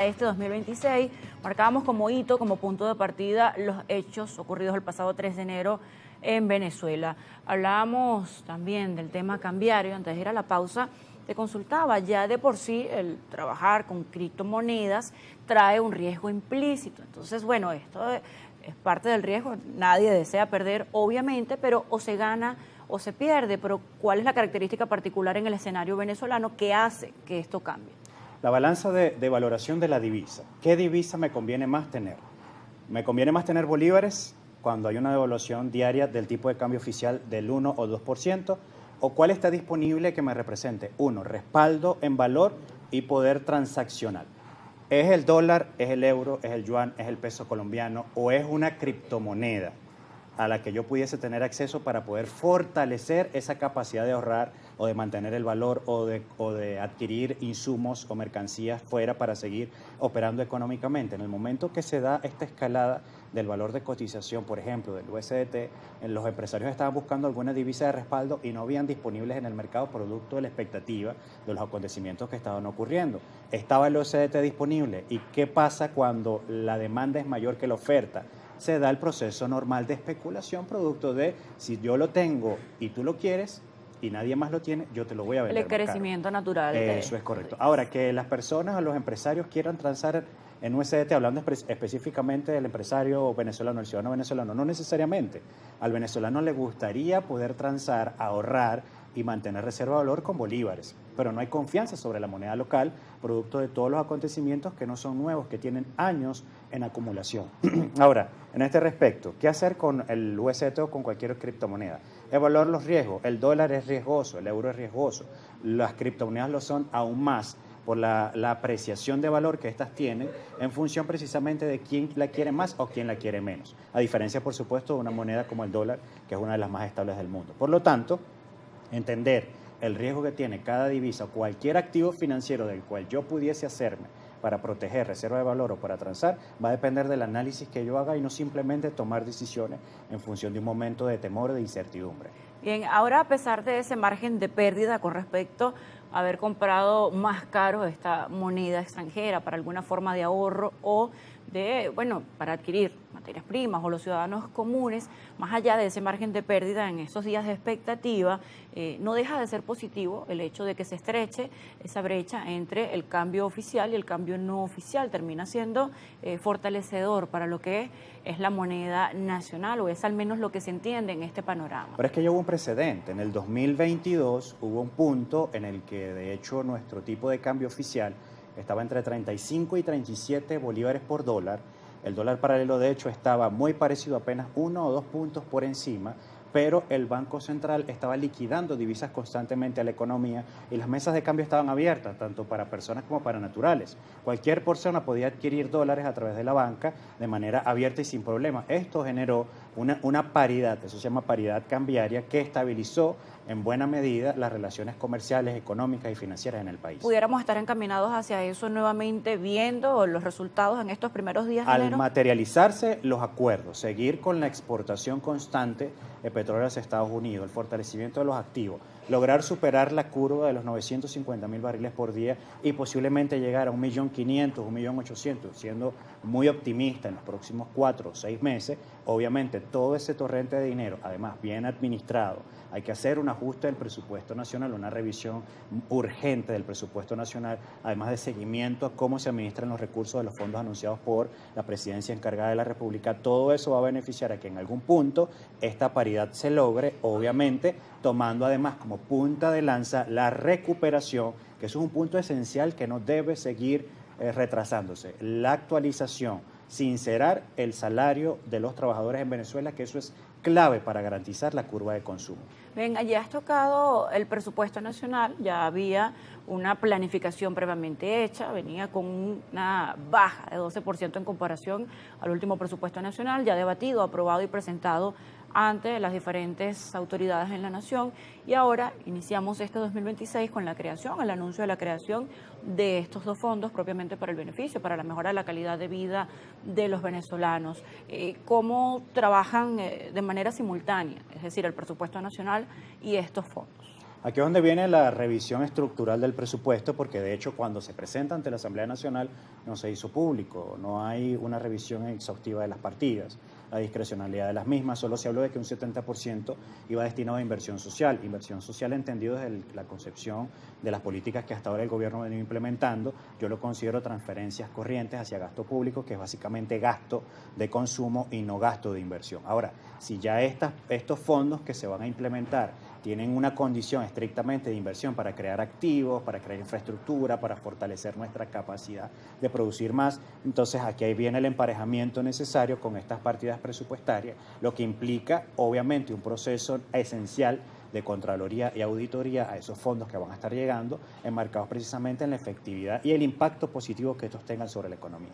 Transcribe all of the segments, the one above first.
Este 2026 marcábamos como hito, como punto de partida, los hechos ocurridos el pasado 3 de enero en Venezuela. Hablábamos también del tema cambiario. Antes de ir a la pausa, te consultaba, ya de por sí el trabajar con criptomonedas trae un riesgo implícito. Entonces, bueno, esto es parte del riesgo. Nadie desea perder, obviamente, pero o se gana o se pierde. Pero ¿cuál es la característica particular en el escenario venezolano que hace que esto cambie? La balanza de valoración de la divisa. ¿Qué divisa me conviene más tener? ¿Me conviene más tener bolívares cuando hay una devaluación diaria del tipo de cambio oficial del 1 o 2%? ¿O cuál está disponible que me represente? Uno, respaldo en valor y poder transaccional. ¿Es el dólar, es el euro, es el yuan, es el peso colombiano o es una criptomoneda a la que yo pudiese tener acceso para poder fortalecer esa capacidad de ahorrar o de mantener el valor o de adquirir insumos o mercancías fuera para seguir operando económicamente? En el momento que se da esta escalada del valor de cotización, por ejemplo, del USDT, los empresarios estaban buscando alguna divisa de respaldo y no habían disponibles en el mercado producto de la expectativa de los acontecimientos que estaban ocurriendo. Estaba el USDT disponible. ¿Y qué pasa cuando la demanda es mayor que la oferta? Se da el proceso normal de especulación producto de si yo lo tengo y tú lo quieres y nadie más lo tiene, yo te lo voy a vender El crecimiento natural. Eso es correcto. Ahora, que las personas o los empresarios quieran transar en USDT, hablando específicamente del empresario venezolano, el ciudadano venezolano, no necesariamente. Al venezolano le gustaría poder transar, ahorrar y mantener reserva de valor con bolívares, pero no hay confianza sobre la moneda local, producto de todos los acontecimientos que no son nuevos, que tienen años en acumulación. Ahora, en este respecto, ¿qué hacer con el USDT o con cualquier criptomoneda? Evaluar los riesgos. El dólar es riesgoso, el euro es riesgoso, las criptomonedas lo son aún más por la apreciación de valor que éstas tienen en función precisamente de quién la quiere más o quién la quiere menos, a diferencia, por supuesto, de una moneda como el dólar, que es una de las más estables del mundo. Por lo tanto, entender el riesgo que tiene cada divisa o cualquier activo financiero del cual yo pudiese hacerme para proteger reserva de valor o para transar, va a depender del análisis que yo haga y no simplemente tomar decisiones en función de un momento de temor o de incertidumbre. Bien, ahora a pesar de ese margen de pérdida con respecto a haber comprado más caro esta moneda extranjera para alguna forma de ahorro o de, bueno, para adquirir materias primas o los ciudadanos comunes, más allá de ese margen de pérdida en estos días de expectativa, no deja de ser positivo el hecho de que se estreche esa brecha entre el cambio oficial y el cambio no oficial. Termina siendo fortalecedor para lo que es la moneda nacional, o es al menos lo que se entiende en este panorama. Pero es que ya hubo un precedente. En el 2022 hubo un punto en el que, de hecho, nuestro tipo de cambio oficial estaba entre 35 y 37 bolívares por dólar. El dólar paralelo, de hecho, estaba muy parecido, apenas 1 o 2 puntos por encima, pero el Banco Central estaba liquidando divisas constantemente a la economía y las mesas de cambio estaban abiertas, tanto para personas como para naturales. Cualquier persona podía adquirir dólares a través de la banca de manera abierta y sin problema. Esto generó una paridad, eso se llama paridad cambiaria, que estabilizó en buena medida las relaciones comerciales, económicas y financieras en el país. ¿Pudiéramos estar encaminados hacia eso nuevamente, viendo los resultados en estos primeros días de enero? Al materializarse los acuerdos, seguir con la exportación constante de petróleo hacia Estados Unidos, el fortalecimiento de los activos, lograr superar la curva de los 950.000 barriles por día y posiblemente llegar a 1.500.000, 1.800.000, siendo muy optimista en los próximos 4 o 6 meses, obviamente todo ese torrente de dinero, además bien administrado, hay que hacer un ajuste del presupuesto nacional, una revisión urgente del presupuesto nacional, además de seguimiento a cómo se administran los recursos de los fondos anunciados por la presidencia encargada de la República. Todo eso va a beneficiar a que en algún punto esta paridad se logre, obviamente tomando además como punta de lanza la recuperación, que eso es un punto esencial que no debe seguir retrasándose, la actualización, sincerar el salario de los trabajadores en Venezuela, que eso es clave para garantizar la curva de consumo. Bien, allí has tocado el presupuesto nacional, ya había una planificación previamente hecha, venía con una baja de 12% en comparación al último presupuesto nacional, ya debatido, aprobado y presentado ante las diferentes autoridades en la nación, y ahora iniciamos este 2026 con la creación, el anuncio de la creación de estos dos fondos propiamente para el beneficio, para la mejora de la calidad de vida de los venezolanos. ¿Cómo trabajan de manera simultánea, es decir, el presupuesto nacional y estos fondos? Aquí es donde viene la revisión estructural del presupuesto, porque de hecho cuando se presenta ante la Asamblea Nacional no se hizo público, no hay una revisión exhaustiva de las partidas, la discrecionalidad de las mismas, solo se habló de que un 70% iba destinado a inversión social entendido desde la concepción de las políticas que hasta ahora el gobierno ha venido implementando. Yo lo considero transferencias corrientes hacia gasto público, que es básicamente gasto de consumo y no gasto de inversión. Ahora, si ya estos fondos que se van a implementar tienen una condición estrictamente de inversión para crear activos, para crear infraestructura, para fortalecer nuestra capacidad de producir más, entonces aquí viene el emparejamiento necesario con estas partidas presupuestarias, lo que implica obviamente un proceso esencial de Contraloría y Auditoría a esos fondos que van a estar llegando, enmarcados precisamente en la efectividad y el impacto positivo que estos tengan sobre la economía.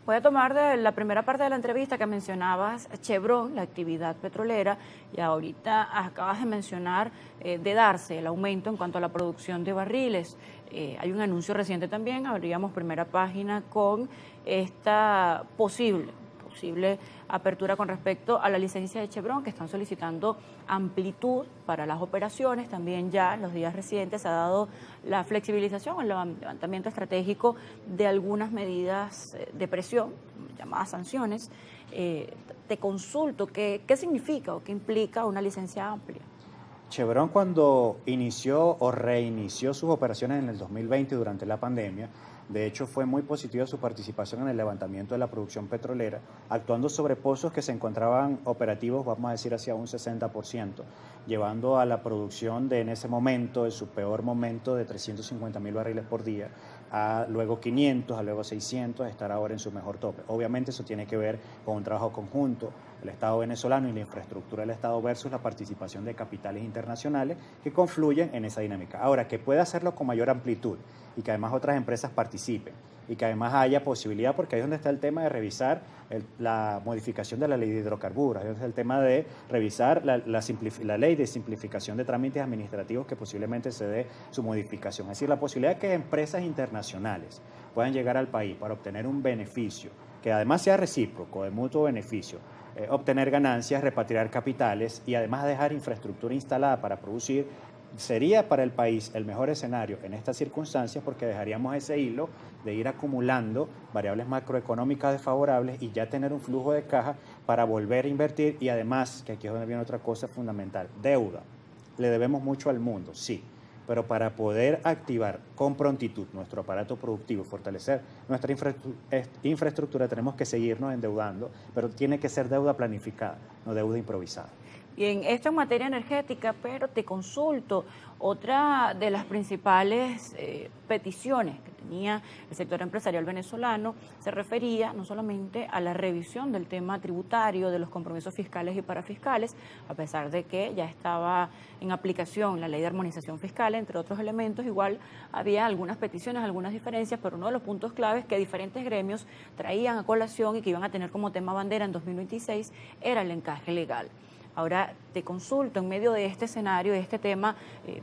Voy a tomar de la primera parte de la entrevista que mencionabas Chevron, la actividad petrolera, y ahorita acabas de mencionar de darse el aumento en cuanto a la producción de barriles. Hay un anuncio reciente también, abríamos primera página con esta posible apertura con respecto a la licencia de Chevron, que están solicitando amplitud para las operaciones. También ya en los días recientes se ha dado la flexibilización, el levantamiento estratégico de algunas medidas de presión, llamadas sanciones. Te consulto, ¿qué significa o qué implica una licencia amplia? Chevron, cuando inició o reinició sus operaciones en el 2020 durante la pandemia, de hecho fue muy positiva su participación en el levantamiento de la producción petrolera, actuando sobre pozos que se encontraban operativos, vamos a decir, hacia un 60%, llevando a la producción en ese momento, en su peor momento, de 350.000 barriles por día, a luego 500, a luego 600, a estar ahora en su mejor tope. Obviamente eso tiene que ver con un trabajo conjunto, el Estado venezolano y la infraestructura del Estado versus la participación de capitales internacionales que confluyen en esa dinámica. Ahora, que pueda hacerlo con mayor amplitud y que además otras empresas participen y que además haya posibilidad, porque ahí es donde está el tema de revisar la modificación de la ley de hidrocarburos, ahí es el tema de revisar la ley de simplificación de trámites administrativos que posiblemente se dé su modificación. Es decir, la posibilidad de que empresas internacionales puedan llegar al país para obtener un beneficio, que además sea recíproco, de mutuo beneficio, obtener ganancias, repatriar capitales y además dejar infraestructura instalada para producir, sería para el país el mejor escenario en estas circunstancias, porque dejaríamos ese hilo de ir acumulando variables macroeconómicas desfavorables y ya tener un flujo de caja para volver a invertir. Y además, que aquí es donde viene otra cosa fundamental, deuda. Le debemos mucho al mundo, sí, pero para poder activar con prontitud nuestro aparato productivo, fortalecer nuestra infraestructura, tenemos que seguirnos endeudando, pero tiene que ser deuda planificada, no deuda improvisada. Y en esto en materia energética, pero te consulto, otra de las principales peticiones que tenía el sector empresarial venezolano se refería no solamente a la revisión del tema tributario, de los compromisos fiscales y parafiscales, a pesar de que ya estaba en aplicación la ley de armonización fiscal, entre otros elementos. Igual había algunas peticiones, algunas diferencias, pero uno de los puntos claves que diferentes gremios traían a colación y que iban a tener como tema bandera en 2026 era el encaje legal. Ahora te consulto, en medio de este escenario, de este tema,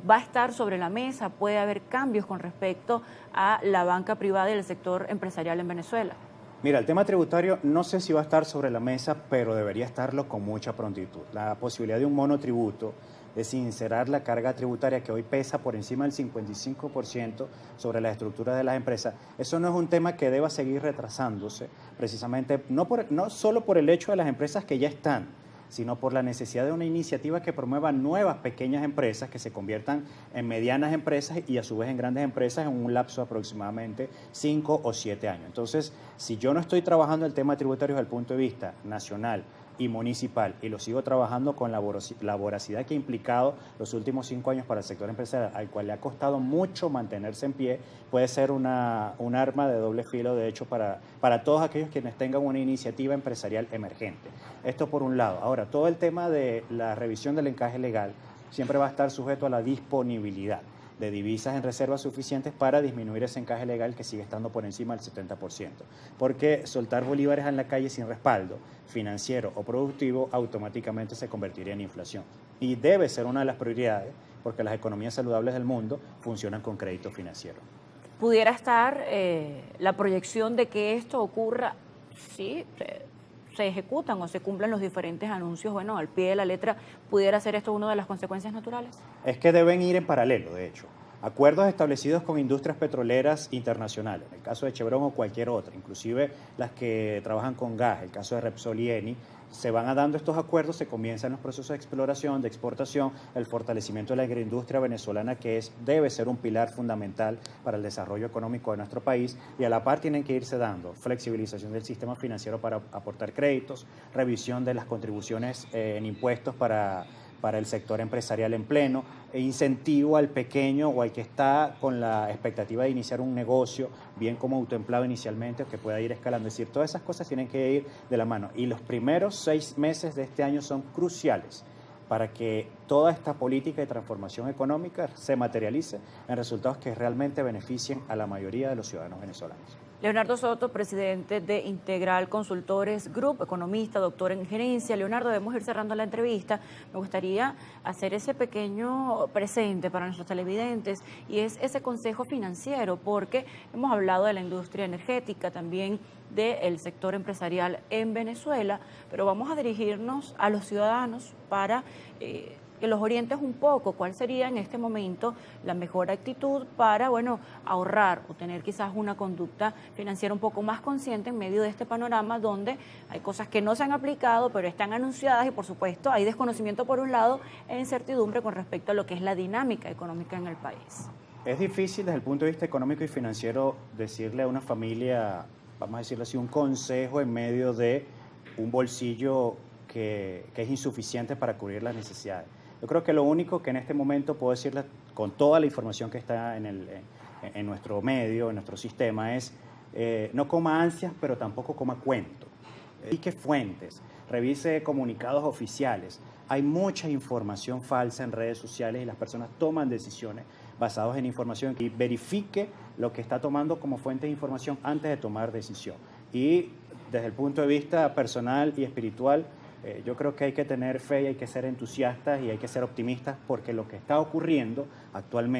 ¿va a estar sobre la mesa? ¿Puede haber cambios con respecto a la banca privada y el sector empresarial en Venezuela? Mira, el tema tributario no sé si va a estar sobre la mesa, pero debería estarlo con mucha prontitud. La posibilidad de un monotributo, de sincerar la carga tributaria que hoy pesa por encima del 55% sobre la estructura de las empresas, eso no es un tema que deba seguir retrasándose, precisamente no solo por el hecho de las empresas que ya están, sino por la necesidad de una iniciativa que promueva nuevas pequeñas empresas que se conviertan en medianas empresas y a su vez en grandes empresas en un lapso de aproximadamente 5 o 7 años. Entonces, si yo no estoy trabajando el tema tributario desde el punto de vista nacional y municipal y lo sigo trabajando con la voracidad que ha implicado los últimos 5 años para el sector empresarial, al cual le ha costado mucho mantenerse en pie, puede ser un arma de doble filo, de hecho, para todos aquellos quienes tengan una iniciativa empresarial emergente. Esto por un lado. Ahora, todo el tema de la revisión del encaje legal siempre va a estar sujeto a la disponibilidad de divisas en reservas suficientes para disminuir ese encaje legal que sigue estando por encima del 70%. Porque soltar bolívares en la calle sin respaldo financiero o productivo automáticamente se convertiría en inflación. Y debe ser una de las prioridades, porque las economías saludables del mundo funcionan con crédito financiero. ¿Pudiera estar la proyección de que esto ocurra, sí, se ejecutan o se cumplan los diferentes anuncios, bueno, al pie de la letra, ¿pudiera ser esto una de las consecuencias naturales? Es que deben ir en paralelo, de hecho. Acuerdos establecidos con industrias petroleras internacionales, en el caso de Chevron o cualquier otra, inclusive las que trabajan con gas, el caso de Repsol y Eni, se van dando estos acuerdos, se comienzan los procesos de exploración, de exportación, el fortalecimiento de la agroindustria venezolana, que debe ser un pilar fundamental para el desarrollo económico de nuestro país, y a la par tienen que irse dando flexibilización del sistema financiero para aportar créditos, revisión de las contribuciones en impuestos para el sector empresarial en pleno, e incentivo al pequeño o al que está con la expectativa de iniciar un negocio, bien como autoempleado inicialmente, o que pueda ir escalando. Es decir, todas esas cosas tienen que ir de la mano. Y los primeros 6 meses de este año son cruciales para que toda esta política de transformación económica se materialice en resultados que realmente beneficien a la mayoría de los ciudadanos venezolanos. Leonardo Soto, presidente de Integral Consultores Group, economista, doctor en gerencia. Leonardo, debemos ir cerrando la entrevista. Me gustaría hacer ese pequeño presente para nuestros televidentes, y es ese consejo financiero, porque hemos hablado de la industria energética, también del sector empresarial en Venezuela, pero vamos a dirigirnos a los ciudadanos para que los orientes un poco cuál sería en este momento la mejor actitud para, bueno, ahorrar o tener quizás una conducta financiera un poco más consciente en medio de este panorama donde hay cosas que no se han aplicado pero están anunciadas, y por supuesto hay desconocimiento por un lado e incertidumbre con respecto a lo que es la dinámica económica en el país. Es difícil desde el punto de vista económico y financiero decirle a una familia, vamos a decirlo así, un consejo en medio de un bolsillo que es insuficiente para cubrir las necesidades. Yo creo que lo único que en este momento puedo decirles, con toda la información que está en nuestro medio, en nuestro sistema, es no coma ansias, pero tampoco coma cuento. Verifique fuentes, revise comunicados oficiales. Hay mucha información falsa en redes sociales y las personas toman decisiones basadas en información, y verifique lo que está tomando como fuente de información antes de tomar decisión. Y desde el punto de vista personal y espiritual, yo creo que hay que tener fe y hay que ser entusiastas y hay que ser optimistas, porque lo que está ocurriendo actualmente